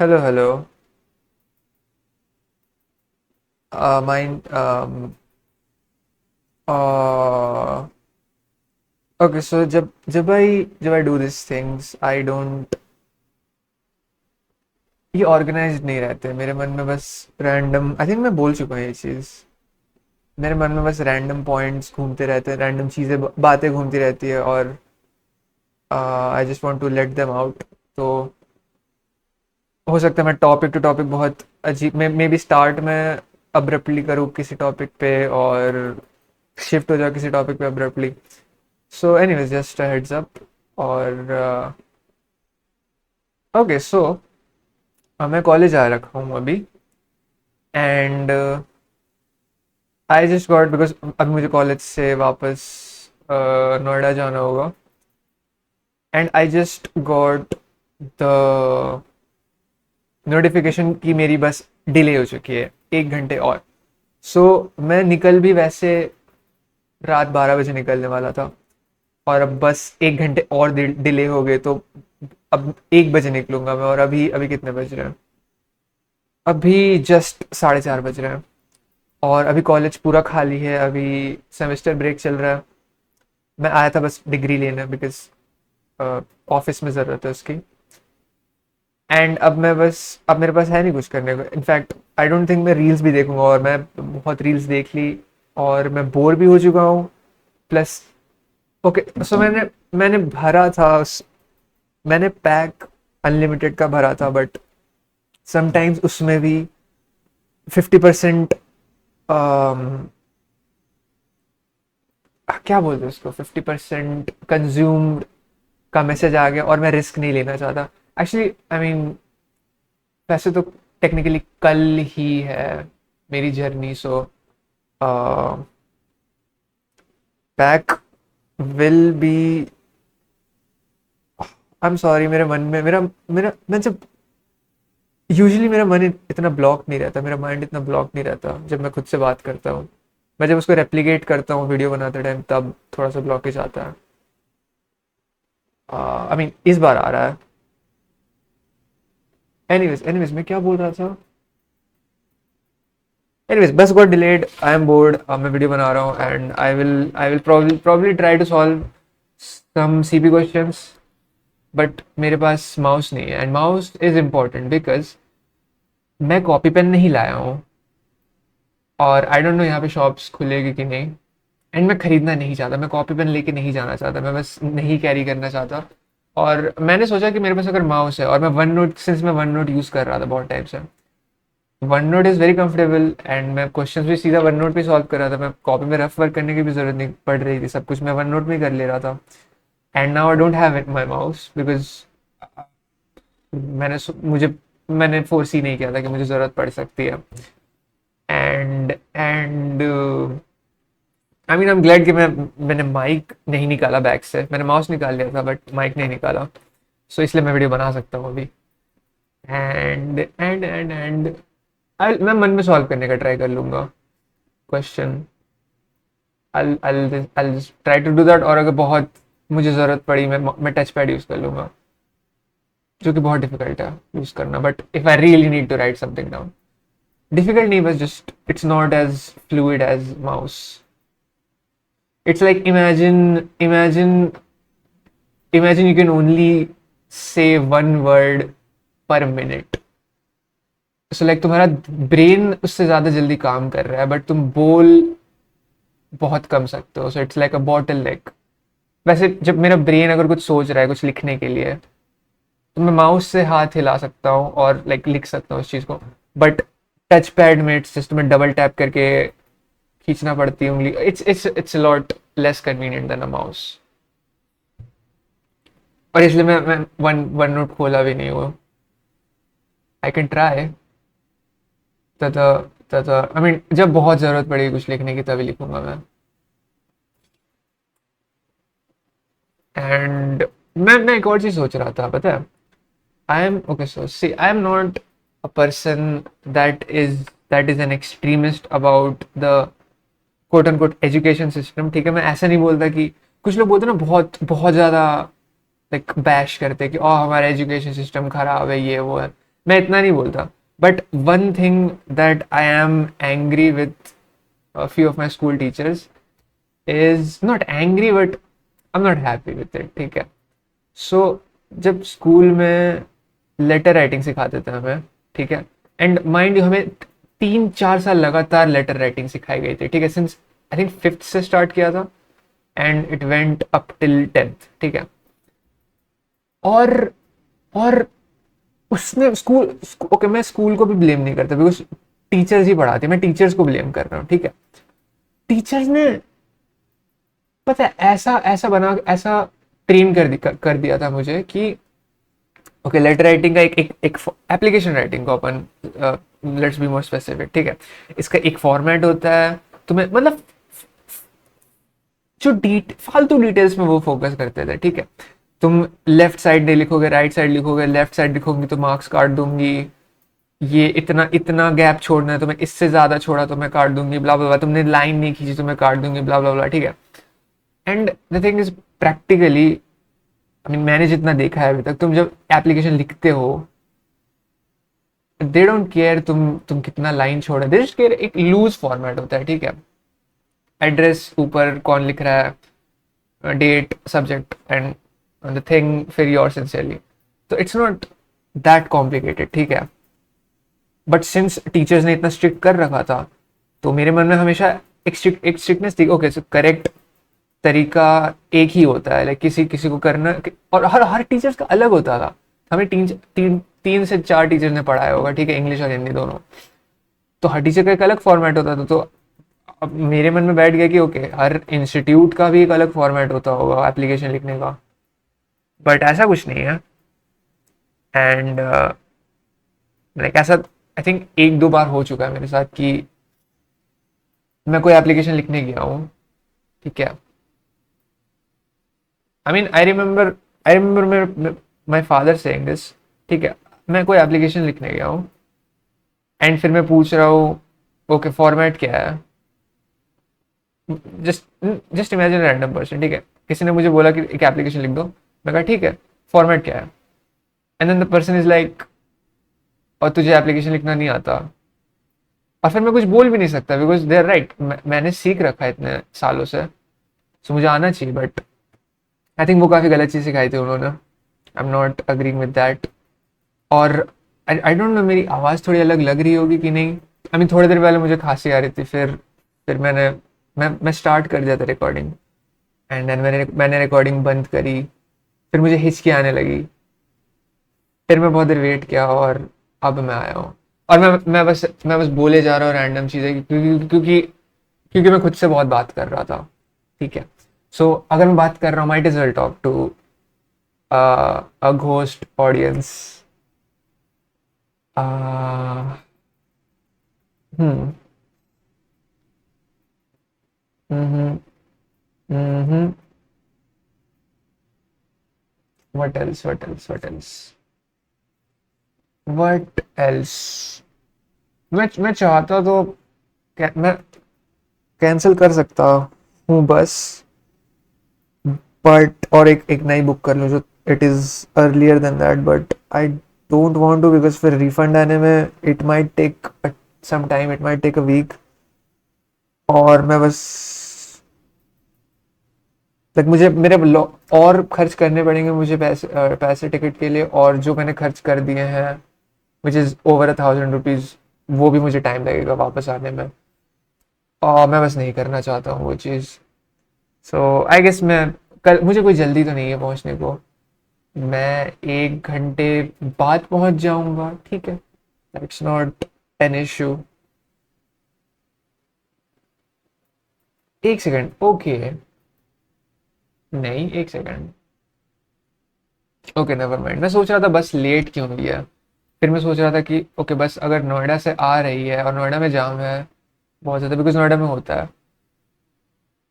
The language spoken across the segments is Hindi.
Hello, hello. Mine. Uh, okay. So जब I do these things, I don't. ये ऑर्गेनाइज्ड नहीं रहते मेरे मन में बस रैंडम आई थिंक मैं बोल चुका हूँ ये चीज़ मेरे मन में बस रैंडम पॉइंट्स घूमते रहते हैं रैंडम चीज़ें बातें घूमती रहती है और I just want to let them out तो हो सकता है मैं टॉपिक टू टॉपिक बहुत अजीब मे बी स्टार्ट में अब्रप्टली करूँ किसी टॉपिक पे और शिफ्ट हो जाओ किसी टॉपिक पे abruptly so anyways just heads up और ओके सो मैं कॉलेज आ रखा हूँ अभी and I just got because अभी मुझे कॉलेज से वापस नोएडा जाना होगा and I just got the notification कि मेरी बस डिले हो चुकी है 1 घंटे और सो मैं निकल भी वैसे रात 12 बजे निकलने वाला था और अब बस 1 घंटे और डिले हो गए तो अब 1 बजे निकलूंगा मैं और अभी अभी कितने बज रहे हैं अभी जस्ट 4:30 बज रहे हैं और अभी कॉलेज पूरा खाली है अभी सेमेस्टर ब्रेक चल रहा है मैं आया था बस डिग्री लेने बिकॉज ऑफिस में ज़रूरत है उसकी एंड अब मेरे पास है नहीं कुछ करने को इनफैक्ट आई डोंट थिंक मैं रील्स भी देखूंगा और मैं बहुत रील्स देख ली और मैं बोर भी हो चुका हूँ प्लस ओके सो मैंने भरा था मैंने पैक अनलिमिटेड का भरा था बट समटाइम्स उसमें भी 50% क्या बोलते हैं उसको 50% कंज्यूम्ड का मैसेज आ गया और मैं रिस्क नहीं लेना चाहता एक्चुअली आई मीन वैसे तो टेक्निकली कल ही है मेरी journey so pack will be I am sorry मेरे मन में मेरा मेरा मैं जब यूजुअली मेरा मन इतना ब्लॉक नहीं रहता मेरा माइंड इतना ब्लॉक नहीं रहता जब मैं खुद से बात करता हूँ मैं जब उसको रेप्लिकेट करता हूँ वीडियो बनाते टाइम तब थोड़ा सा ब्लॉकेज आता है आई मीन इस बार आ रहा है एनीवेज एनीवेज मैं क्या बोल रहा था anyways bus got delayed I am bored मैं वीडियो बना रहा हूँ and I will probably try to solve some CP questions but मेरे पास माउस नहीं है and mouse is important because मैं कॉपी पेन नहीं लाया हूँ और आई डोंट नो यहाँ पे शॉप्स खुलेगी कि नहीं एंड मैं खरीदना नहीं चाहता मैं कॉपी पेन लेके नहीं जाना चाहता मैं बस नहीं कैरी करना चाहता और मैंने सोचा कि मेरे पास अगर माउस है और मैं वन नोट सिंस मैं वन नोट यूज़ कर रहा था बहुत टाइम से one note is very comfortable and मैं क्वेश्चंस भी सीधा वन नोट पे सॉल्व कर रहा था मैं कॉपी में रफ वर्क करने की भी जरूरत नहीं पड़ रही थी सब कुछ मैं वन नोट में ही कर ले रहा था and now I don't have it my mouse because मुझे मैंने फोर्स ही नहीं किया था कि मुझे ज़रूरत पड़ सकती है and I mean I am glad कि मैंने माइक नहीं निकाला बैग से मैंने माउस निकाल लिया था बट माइक नहीं निकाला सो इसलिए मैं वीडियो बना सकता हूँ अभी एंड मैं मन में सॉल्व करने का ट्राई कर लूँगा question I'll just try to do that और अगर बहुत मुझे ज़रूरत पड़ी मैं टच पैड यूज़ कर लूँगा जो कि बहुत डिफिकल्ट है यूज़ करना but if I really need to write something down difficult नहीं बस just it's not as fluid as mouse it's like imagine you can only say one word per minute so like तुम्हारा ब्रेन उससे ज्यादा जल्दी काम कर रहा है बट तुम बोल बहुत कम सकते हो so it's like a bottle नेक वैसे जब मेरा ब्रेन अगर कुछ सोच रहा है कुछ लिखने के लिए तो मैं माउस से हाथ हिला सकता हूँ और लाइक लिख सकता हूँ उस चीज को बट टच पैड में इट्स जस्ट मैं डबल टैप करके खींचना पड़ती है उंगली it's lot less convenient than a mouse और इसलिए मैं वन नोट खोला भी नहीं हुआ आई कैन ट्राई तथा तथा आई मीन जब बहुत ज़रूरत पड़ेगी कुछ लिखने की तभी लिखूंगा मैं एंड मैं एक और चीज़ सोच रहा था पता है I am okay so see I am not a person that is an extremist about the quote and quote education system ठीक है मैं ऐसा नहीं बोलता कि कुछ लोग बोलते हैं ना बहुत बहुत ज़्यादा लाइक बैश करते हैं कि हमारा एजुकेशन सिस्टम खराब है ये वो है मैं इतना नहीं बोलता, but one thing that I am angry with few of my school teachers is not angry but I am not happy with it, ठीक है। सो जब स्कूल में लेटर राइटिंग सिखाते थे हमें, ठीक है, एंड माइंड यू हमें 3-4 साल लगातार लेटर राइटिंग सिखाई गई थी, ठीक है, सिंस आई थिंक फिफ्थ से स्टार्ट किया था and it went up till 10th, ठीक है। और और उसने स्कूल, ओके मैं स्कूल को भी ब्लेम नहीं करता बिकॉज टीचर्स ही पढ़ाते, मैं टीचर्स को ब्लेम कर रहा हूँ, ठीक है। टीचर्स ने पता है ऐसा ऐसा बना, ऐसा ट्रेन कर दिया था मुझे कि ओके लेटर राइटिंग का एक एप्लीकेशन राइटिंग को अपन लेट्स बी मोर स्पेसिफिक, ठीक है। इसका एक फॉर्मेट होता है, तुम्हें मतलब जो फालतू डिटेल्स में वो फोकस करते थे, ठीक है। तुम लेफ्ट साइड नहीं लिखोगे, राइट साइड लिखोगे, लेफ्ट साइड लिखोगे तो मार्क्स काट दूंगी, ये इतना इतना गैप छोड़ना है, तुम्हें इससे ज्यादा छोड़ा तो मैं काट दूंगी, ब्ला ब्ला ब्ला, तुमने लाइन नहीं खींची तो मैं काट दूंगी, ब्ला ब्ला ब्ला, ठीक है। And the thing is practically I mean मैंने जितना देखा है अभी तक, तुम जब एप्लीकेशन लिखते हो दे डोंट केयर तुम कितना लाइन छोड़ा, दे जस्ट केयर, एक लूज फॉर्मेट होता है, ठीक है। एड्रेस ऊपर कौन लिख रहा है, date, subject and the thing, फिर योर सिंसियरली, तो इट्स नॉट दैट कॉम्प्लिकेटेड, ठीक है। बट सिंस टीचर्स ने इतना स्ट्रिक्ट कर रखा था तो मेरे मन में हमेशा एक स्ट्रिक्टनेस थी, ओके सो करेक्ट तरीका एक ही होता है, लाइक किसी किसी को करना, और हर हर टीचर्स का अलग होता था। हमें 3 से 4 टीचर्स ने पढ़ाया होगा, ठीक है, इंग्लिश और हिंदी दोनों, तो हर टीचर का एक अलग फॉर्मेट होता था। तो अब मेरे मन में बैठ गया कि ओके हर इंस्टीट्यूट का भी एक अलग फॉर्मेट होता होगा एप्लीकेशन लिखने का, बट ऐसा कुछ नहीं है। एंड लाइक ऐसा आई थिंक 1-2 बार हो चुका है मेरे साथ कि मैं कोई एप्लीकेशन लिखने गया हूँ, ठीक है। I mean I remember my father saying this, ठीक है। मैं कोई एप्लीकेशन लिखने गया हूँ एंड फिर मैं पूछ रहा हूँ ओके फॉर्मेट क्या है, just just imagine random person, ठीक है। किसी ने मुझे बोला कि एक एप्लीकेशन लिख दो, मैं कहा ठीक है, फॉर्मेट क्या है, and then the person is like और तुझे एप्लीकेशन लिखना नहीं आता, और फिर मैं कुछ बोल भी नहीं सकता बिकॉज दे आर राइट, मैंने सीख रखा है इतने सालों से, सो मुझे आना चाहिए, बट आई थिंक वो काफ़ी गलत चीज़ सिखाई थी उन्होंने, आई am not agreeing with that. और आई डोंट नो मेरी आवाज़ थोड़ी अलग लग रही होगी कि नहीं, आई मीन थोड़ी देर पहले मुझे खांसी आ रही थी, फिर मैं स्टार्ट कर दिया था रिकॉर्डिंग, एंड देन मैंने रिकॉर्डिंग बंद करी, फिर मुझे हिचकी आने लगी, फिर मैं बहुत देर वेट किया और अब मैं आया हूँ। और मैं बस बोले जा रहा हूँ रैंडम चीज़ें क्योंकि मैं खुद से बहुत बात कर रहा था, ठीक है। सो अगर मैं बात कर रहा हूँ might as well talk to a ghost audience. Hmm hmm hmm what else मैं चाहता तो मैं कैंसिल कर सकता हूँ बस, बट और एक नई बुक कर लूँ जो it is earlier than that, but I don't want to because फिर रिफंड आने में it might take some time, it might take a week, और मैं बस लाइक मुझे और खर्च करने पड़ेंगे मुझे पैसे टिकट के लिए, और जो मैंने खर्च कर दिए हैं विच इज़ ओवर 1,000 रुपीज़, वो भी मुझे टाइम लगेगा वापस आने में, और मैं बस नहीं करना चाहता हूँ वो चीज़। सो आई गेस मैं कल, मुझे कोई जल्दी तो नहीं है पहुँचने को, मैं 1 घंटे बाद पहुँच जाऊँगा, ठीक है, that's not an issue. 1 second, okay, नहीं 1 सेकेंड, ओके नेवर माइंड, मैं सोच रहा था बस लेट क्यों हुई है, फिर मैं सोच रहा था कि ओके बस अगर नोएडा से आ रही है और नोएडा में जाम है बहुत ज़्यादा बिकॉज नोएडा में होता है,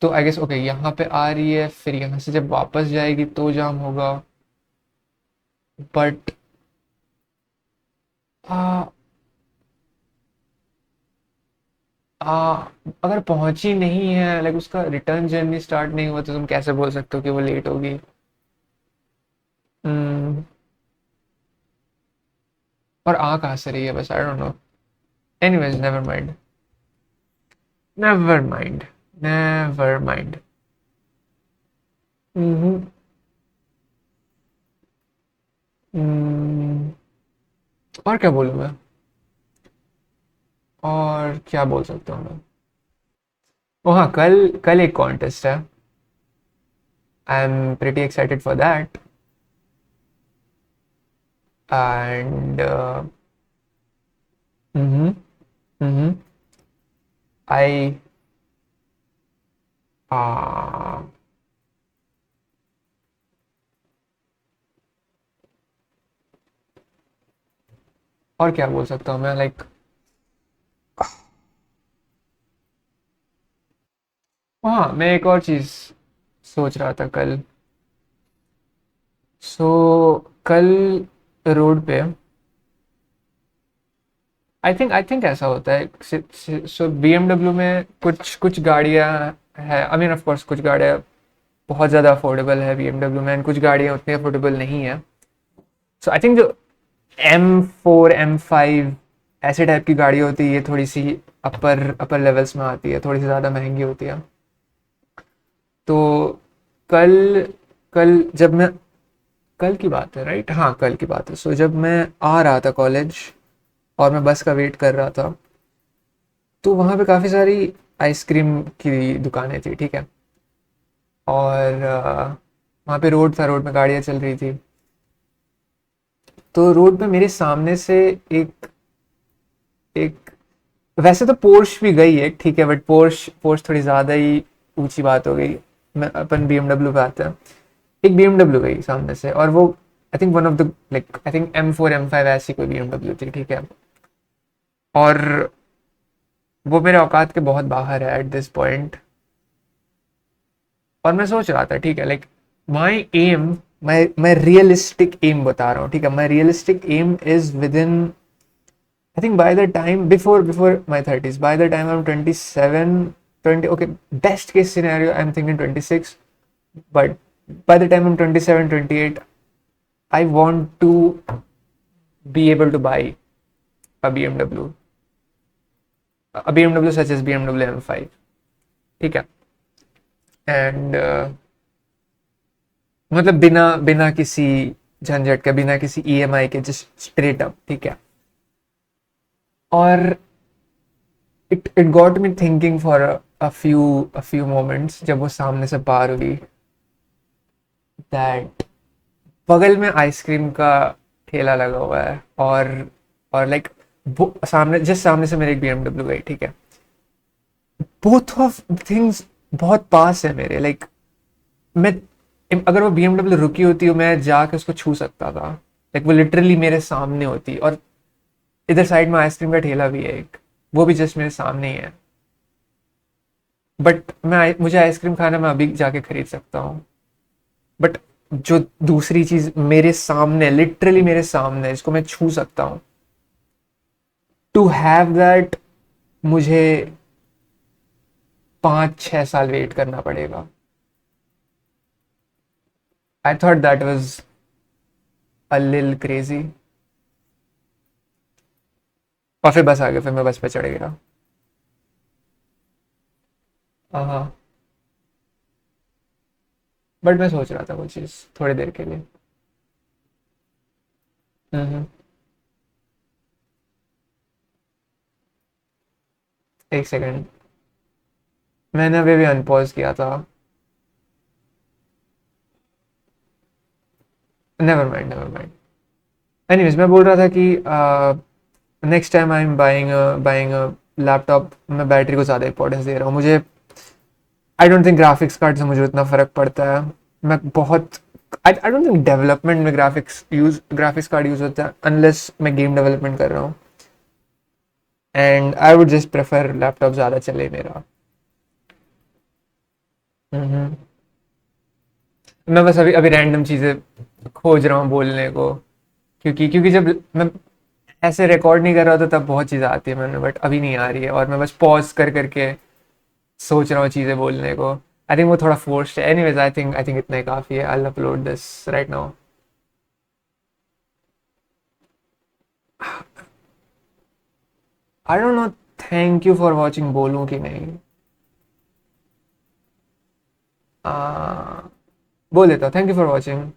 तो आई गेस ओके यहाँ पे आ रही है, फिर यहाँ से जब वापस जाएगी तो जाम होगा, बट आ, आ, अगर पहुंची नहीं है लाइक उसका रिटर्न जर्नी स्टार्ट नहीं हुआ तो तुम कैसे बोल सकते हो कि वो लेट होगी। हम्म और आ कहाँ से रही है बस, I don't know. Anyways, never mind, never mind, never mind. Hmm. Hmm, और क्या बोलूँ मैं, और क्या बोल सकता हूँ मैं। ओ हाँ, कल कल एक कॉन्टेस्ट है। I am pretty excited for that. And hmm hmm I ah और क्या बोल सकता हूँ मैं, लाइक हाँ, मैं एक और चीज़ सोच रहा था कल। सो कल रोड पे, आई थिंक ऐसा होता है। सो बीएमडब्ल्यू में कुछ कुछ गाड़ियाँ है, आई मीन ऑफ कोर्स कुछ गाड़ियाँ बहुत ज़्यादा अफोर्डेबल है बीएमडब्ल्यू में, and कुछ गाड़ियाँ उतनी अफोर्डेबल नहीं है। सो आई थिंक जो M4 M5 ऐसे टाइप की गाड़ी होती है, ये थोड़ी सी अपर अपर लेवल्स में आती है, थोड़ी सी ज़्यादा महंगी होती है। तो कल कल जब मैं कल की बात है, राइट, हाँ कल की बात है। सो जब मैं आ रहा था कॉलेज और मैं बस का वेट कर रहा था, तो वहाँ पे काफ़ी सारी आइसक्रीम की दुकानें थी, ठीक है। और वहाँ पे रोड था, रोड में गाड़ियाँ चल रही थी। तो रोड पे मेरे सामने से एक एक वैसे तो पोर्श भी गई है, ठीक है, बट पोर्श पोर्श थोड़ी ज़्यादा ही ऊंची बात हो गई। मैं अपन बीएमडब्ल्यू पे आते हैं। एक बीएमडब्ल्यू गई सामने से, और वो I think one of the, like I think M4 M5 ऐसी कोई बीएमडब्ल्यू थी, ठीक है। और वो मेरे औकात के बहुत बाहर है एट दिस पॉइंट। और मैं सोच रहा था, ठीक है, लाइक माई एम, मैं रियलिस्टिक एम बता रहा हूँ, ठीक है। My realistic aim is within, I think by the time before my 30s, by the time I'm 27, 20, okay, best case scenario, I'm thinking 26, but by the time I'm 27, 28, I want to be able to buy a BMW, a BMW such as BMW M5, ठीक है। एंड मतलब बिना बिना किसी झंझट के, बिना किसी ईएमआई के, जस्ट स्ट्रेट अप, ठीक है। और it got me thinking for a few moments जब वो सामने से पार हुई, दैट बगल में आइसक्रीम का ठेला लगा हुआ है, और लाइक सामने, जिस सामने से मेरे एक बीएमडब्ल्यू गई, ठीक है। बोथ ऑफ थिंग्स बहुत पास है मेरे, लाइक मैं, अगर वो बीएमडब्ल्यू रुकी होती, मैं जाके उसको छू सकता था, लाइक वो लिटरली मेरे सामने होती। और इधर साइड में आइसक्रीम का ठेला भी है एक, वो भी जस्ट मेरे सामने ही है। बट मुझे आइसक्रीम खाना मैं अभी जाके खरीद सकता हूँ। बट जो दूसरी चीज मेरे सामने, लिटरली मेरे सामने, जिसको मैं छू सकता हूँ, टू हैव दैट, मुझे 5-6 साल वेट करना पड़ेगा। I thought that was a लिल क्रेजी। और फिर बस आ गया, फिर मैं बस पे चढ़ गया। हाँ, बट मैं सोच रहा था वो चीज़ थोड़ी देर के लिए। हम्म। एक सेकेंड, मैंने अभी भी अनपॉज किया था। Never mind, never mind. Anyways, मैं बोल रहा था कि next time I am buying laptop, मैं बैटरी को ज़्यादा इंपॉर्टेंस दे रहा हूँ। मुझे I don't think graphics card से मुझे उतना फ़र्क पड़ता है। मैं बहुत, आई डोंट थिंक डेवलपमेंट में ग्राफिक्स कार्ड यूज़ होता है, अनलेस मैं गेम डेवलपमेंट कर रहा हूँ। And I would just prefer laptop ज़्यादा चले मेरा। हम्म। मैं बस अभी अभी रैंडम चीज़ें खोज रहा हूँ बोलने को, क्योंकि जब मैं ऐसे रिकॉर्ड नहीं कर रहा होता तब बहुत चीज़ें आती है मैंने, बट अभी नहीं आ रही है, और मैं बस पॉज कर करके सोच रहा हूँ चीज़ें बोलने को। आई थिंक वो थोड़ा फोर्स्ड है। एनीवेज, आई थिंक इतना ही काफ़ी है। I will upload this right now. I don't no thank you for watching बोलूं कि नहीं। आ, बोल देता थैंक यू फॉर वॉचिंग।